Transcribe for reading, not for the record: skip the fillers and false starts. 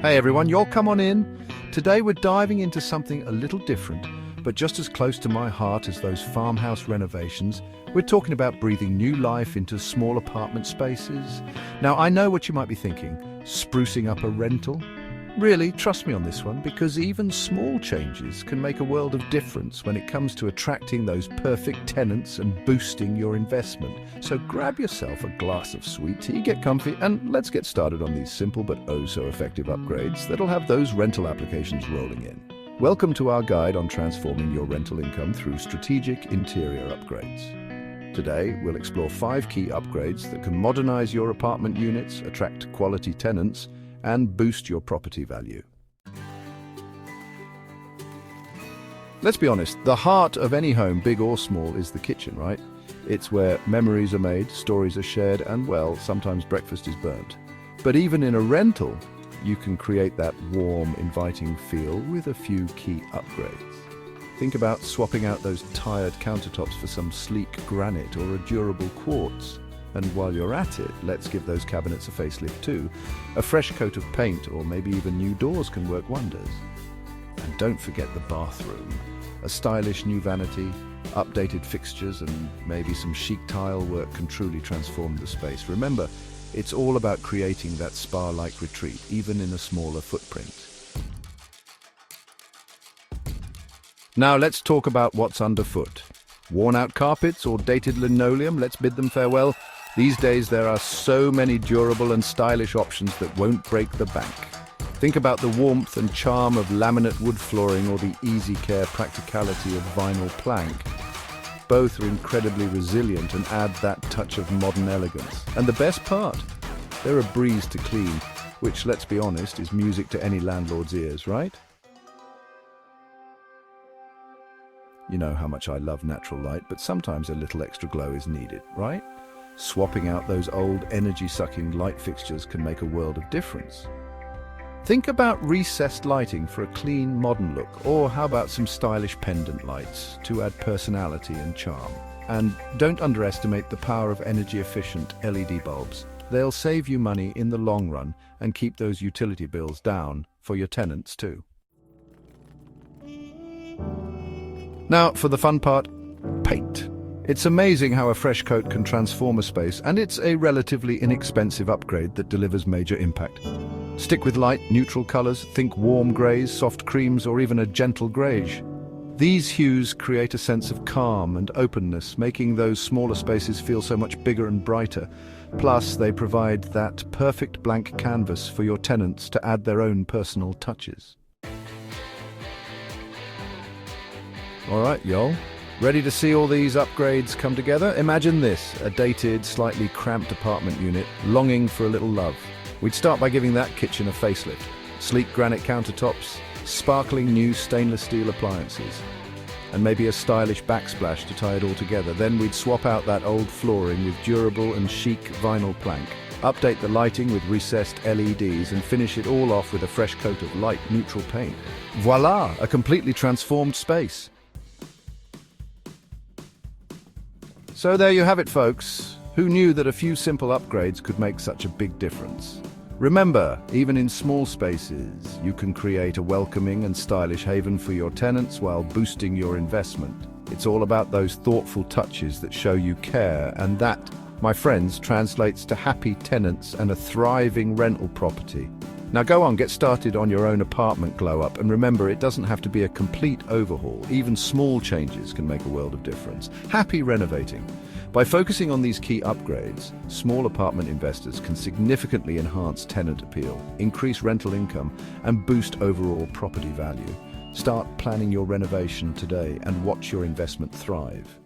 Hey everyone, you'll come on in. Today we're diving into something a little different, but just as close to my heart as those farmhouse renovations. We're talking about breathing new life into small apartment spaces. Now, I know what you might be thinking, sprucing up a rental? Really, trust me on this one, because even small changes can make a world of difference when it comes to attracting those perfect tenants and boosting your investment. So grab yourself a glass of sweet tea, get comfy, and let's get started on these simple but oh so effective upgrades that'll have those rental applications rolling in. Welcome to our guide on transforming your rental income through strategic interior upgrades. Today, we'll explore 5 key upgrades that can modernize your apartment units, attract quality tenants, and boost your property value. Let's be honest, the heart of any home, big or small, is the kitchen, right? It's where memories are made, stories are shared, and well, sometimes breakfast is burnt. But even in a rental, you can create that warm, inviting feel with a few key upgrades. Think about swapping out those tired countertops for some sleek granite or a durable quartz. And while you're at it, let's give those cabinets a facelift too. A fresh coat of paint or maybe even new doors can work wonders. And don't forget the bathroom. A stylish new vanity, updated fixtures, and maybe some chic tile work can truly transform the space. Remember, it's all about creating that spa-like retreat, even in a smaller footprint. Now let's talk about what's underfoot. Worn-out carpets or dated linoleum, let's bid them farewell. These days there are so many durable and stylish options that won't break the bank. Think about the warmth and charm of laminate wood flooring or the easy care practicality of vinyl plank. Both are incredibly resilient and add that touch of modern elegance. And the best part? They're a breeze to clean, which, let's be honest, is music to any landlord's ears, right? You know how much I love natural light, but sometimes a little extra glow is needed, right? Swapping out those old energy-sucking light fixtures can make a world of difference. Think about recessed lighting for a clean, modern look, or how about some stylish pendant lights to add personality and charm? And don't underestimate the power of energy-efficient LED bulbs. They'll save you money in the long run and keep those utility bills down for your tenants too. Now, for the fun part, paint. It's amazing how a fresh coat can transform a space, and it's a relatively inexpensive upgrade that delivers major impact. Stick with light, neutral colors, think warm grays, soft creams, or even a gentle greige. These hues create a sense of calm and openness, making those smaller spaces feel so much bigger and brighter. Plus, they provide that perfect blank canvas for your tenants to add their own personal touches. All right, y'all. Ready to see all these upgrades come together? Imagine this, a dated, slightly cramped apartment unit, longing for a little love. We'd start by giving that kitchen a facelift. Sleek granite countertops, sparkling new stainless steel appliances, and maybe a stylish backsplash to tie it all together. Then we'd swap out that old flooring with durable and chic vinyl plank, update the lighting with recessed LEDs, and finish it all off with a fresh coat of light, neutral paint. Voila, a completely transformed space. So there you have it, folks. Who knew that a few simple upgrades could make such a big difference? Remember, even in small spaces, you can create a welcoming and stylish haven for your tenants while boosting your investment. It's all about those thoughtful touches that show you care, and that, my friends, translates to happy tenants and a thriving rental property. Now go on, get started on your own apartment glow-up, and remember, it doesn't have to be a complete overhaul. Even small changes can make a world of difference. Happy renovating. By focusing on these key upgrades, small apartment investors can significantly enhance tenant appeal, increase rental income, and boost overall property value. Start planning your renovation today and watch your investment thrive.